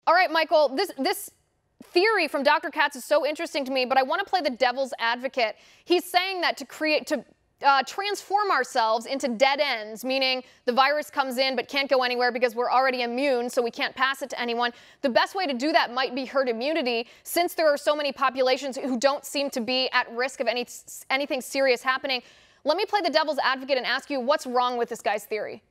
All right, Michael, this theory from Dr. Katz is so interesting to me, but I want to play the devil's advocate. He's saying that to transform ourselves into dead ends, meaning the virus comes in but can't go anywhere because we're already immune, so we can't pass it to anyone. The best way to do that might be herd immunity, since there are so many populations who don't seem to be at risk of anything serious happening. Let me play the devil's advocate and ask you, what's wrong with this guy's theory?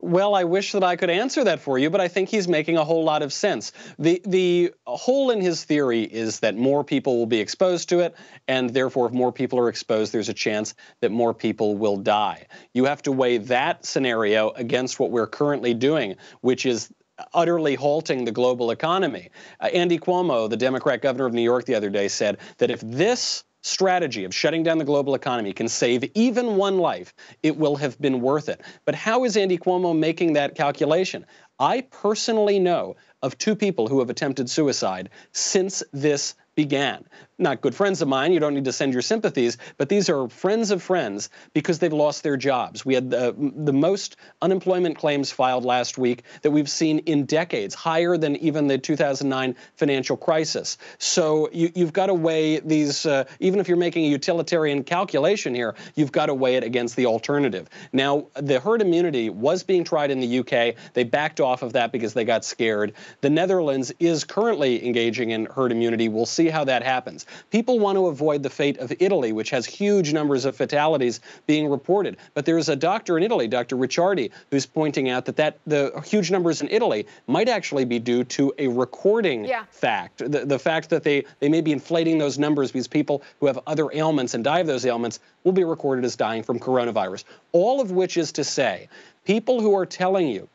Well, I wish that I could answer that for you, but I think he's making a whole lot of sense. The hole in his theory is that more people will be exposed to it, and therefore if more people are exposed, there's a chance that more people will die. You have to weigh that scenario against what we're currently doing, which is utterly halting the global economy. Andy Cuomo, the Democrat governor of New York, the other day said that if this strategy of shutting down the global economy can save even one life, it will have been worth it. But how is Andy Cuomo making that calculation? I personally know of 2 people who have attempted suicide since this began. Not good friends of mine, you don't need to send your sympathies, but these are friends of friends because they've lost their jobs. We had the most unemployment claims filed last week that we've seen in decades, higher than even the 2009 financial crisis. So you've got to weigh these, even if you're making a utilitarian calculation here, you've got to weigh it against the alternative. Now, the herd immunity was being tried in the UK. They backed off of that because they got scared. The Netherlands is currently engaging in herd immunity. We'll see how that happens. People want to avoid the fate of Italy, which has huge numbers of fatalities being reported. But there is a doctor in Italy, Dr. Ricciardi, who's pointing out that the huge numbers in Italy might actually be due to a recording fact. The fact that they may be inflating those numbers because people who have other ailments and die of those ailments will be recorded as dying from coronavirus. All of which is to say, people who are telling you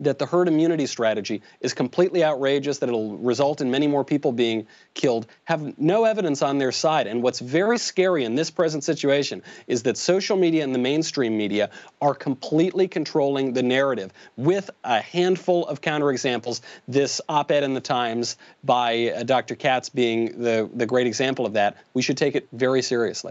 that the herd immunity strategy is completely outrageous, that it'll result in many more people being killed, have no evidence on their side. And what's very scary in this present situation is that social media and the mainstream media are completely controlling the narrative, with a handful of counterexamples. This op-ed in the Times by Dr. Katz being the great example of that. We should take it very seriously.